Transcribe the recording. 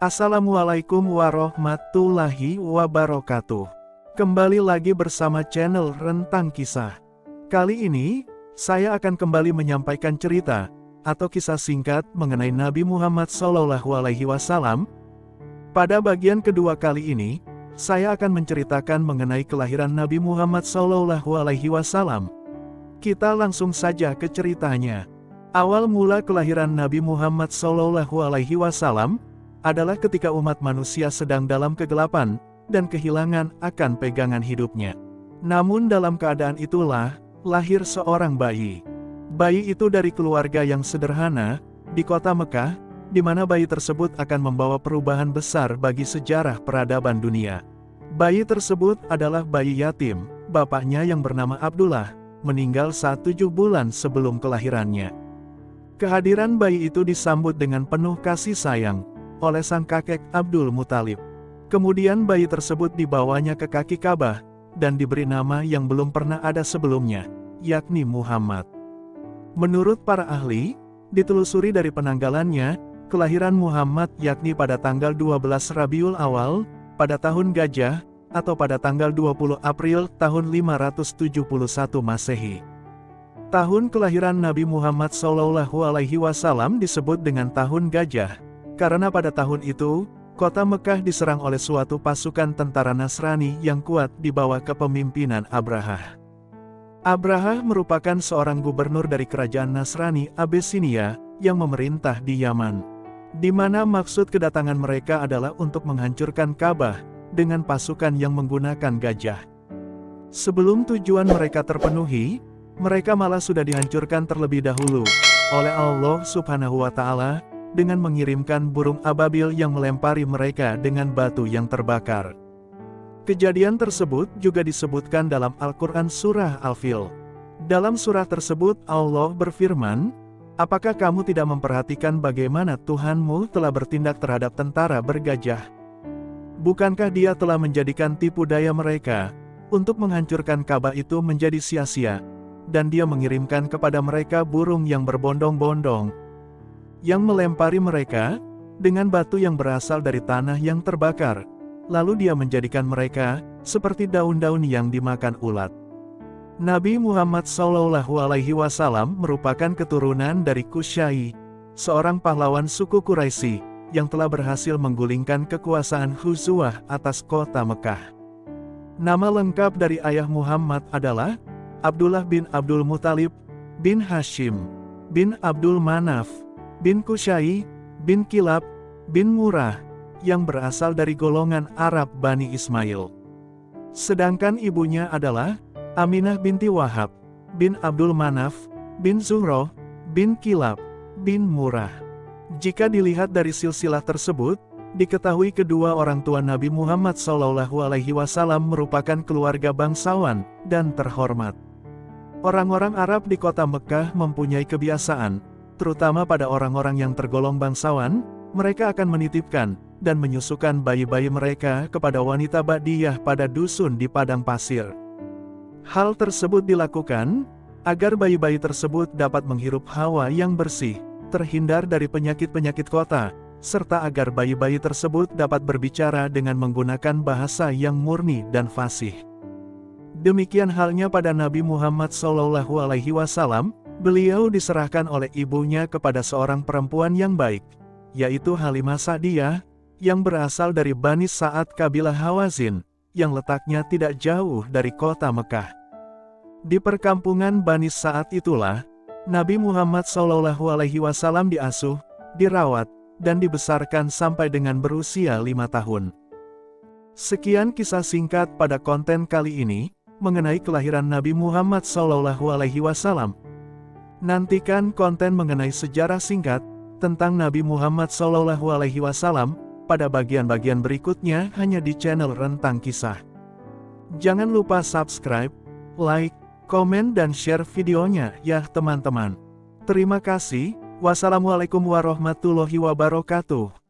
Assalamualaikum warahmatullahi wabarakatuh. Kembali lagi bersama channel Rentang Kisah. Kali ini, saya akan kembali menyampaikan cerita atau kisah singkat mengenai Nabi Muhammad SAW. Pada bagian kedua kali ini, saya akan menceritakan mengenai kelahiran Nabi Muhammad SAW. Kita langsung saja ke ceritanya. Awal mula kelahiran Nabi Muhammad SAW adalah ketika umat manusia sedang dalam kegelapan dan kehilangan akan pegangan hidupnya. Namun dalam keadaan itulah, lahir seorang bayi. Bayi itu dari keluarga yang sederhana, di kota Mekah, di mana bayi tersebut akan membawa perubahan besar bagi sejarah peradaban dunia. Bayi tersebut adalah bayi yatim, bapaknya yang bernama Abdullah, meninggal saat 7 bulan sebelum kelahirannya. Kehadiran bayi itu disambut dengan penuh kasih sayang oleh sang kakek Abdul Muthalib. Kemudian bayi tersebut dibawanya ke kaki Ka'bah, dan diberi nama yang belum pernah ada sebelumnya, yakni Muhammad. Menurut para ahli, ditelusuri dari penanggalannya, kelahiran Muhammad yakni pada tanggal 12 Rabiul Awal, pada tahun Gajah, atau pada tanggal 20 April tahun 571 Masehi. Tahun kelahiran Nabi Muhammad SAW disebut dengan tahun Gajah, karena pada tahun itu, kota Mekah diserang oleh suatu pasukan tentara Nasrani yang kuat di bawah kepemimpinan Abrahah. Abrahah merupakan seorang gubernur dari kerajaan Nasrani Abyssinia yang memerintah di Yaman, di mana maksud kedatangan mereka adalah untuk menghancurkan Ka'bah dengan pasukan yang menggunakan gajah. Sebelum tujuan mereka terpenuhi, mereka malah sudah dihancurkan terlebih dahulu oleh Allah Subhanahu wa Ta'ala dengan mengirimkan burung ababil yang melempari mereka dengan batu yang terbakar. Kejadian tersebut juga disebutkan dalam Al-Quran Surah Al-Fil. Dalam surah tersebut Allah berfirman, "Apakah kamu tidak memperhatikan bagaimana Tuhanmu telah bertindak terhadap tentara bergajah? Bukankah Dia telah menjadikan tipu daya mereka untuk menghancurkan Ka'bah itu menjadi sia-sia, dan Dia mengirimkan kepada mereka burung yang berbondong-bondong yang melempari mereka dengan batu yang berasal dari tanah yang terbakar, lalu Dia menjadikan mereka seperti daun-daun yang dimakan ulat." Nabi Muhammad SAW merupakan keturunan dari Qusay, seorang pahlawan suku Quraisy yang telah berhasil menggulingkan kekuasaan Huzuah atas kota Mekah. Nama lengkap dari ayah Muhammad adalah Abdullah bin Abdul Muthalib, bin Hashim, bin Abdul Manaf, bin Qusay, bin Kilab, bin Murrah, yang berasal dari golongan Arab Bani Ismail. Sedangkan ibunya adalah Aminah binti Wahab, bin Abdul Manaf, bin Zuhroh, bin Kilab, bin Murrah. Jika dilihat dari silsilah tersebut, diketahui kedua orang tua Nabi Muhammad SAW merupakan keluarga bangsawan dan terhormat. Orang-orang Arab di kota Mekah mempunyai kebiasaan, terutama pada orang-orang yang tergolong bangsawan, mereka akan menitipkan dan menyusukan bayi-bayi mereka kepada wanita Badiyah pada dusun di padang pasir. Hal tersebut dilakukan agar bayi-bayi tersebut dapat menghirup hawa yang bersih, terhindar dari penyakit-penyakit kota, serta agar bayi-bayi tersebut dapat berbicara dengan menggunakan bahasa yang murni dan fasih. Demikian halnya pada Nabi Muhammad SAW. Beliau diserahkan oleh ibunya kepada seorang perempuan yang baik, yaitu Halimah Sa'diyah, yang berasal dari Bani Sa'ad kabilah Hawazin, yang letaknya tidak jauh dari kota Mekah. Di perkampungan Bani Sa'ad itulah, Nabi Muhammad SAW diasuh, dirawat, dan dibesarkan sampai dengan berusia 5 tahun. Sekian kisah singkat pada konten kali ini, mengenai kelahiran Nabi Muhammad SAW. Nantikan konten mengenai sejarah singkat tentang Nabi Muhammad SAW pada bagian-bagian berikutnya hanya di channel Rentang Kisah. Jangan lupa subscribe, like, komen dan share videonya ya teman-teman. Terima kasih. Wassalamualaikum warahmatullahi wabarakatuh.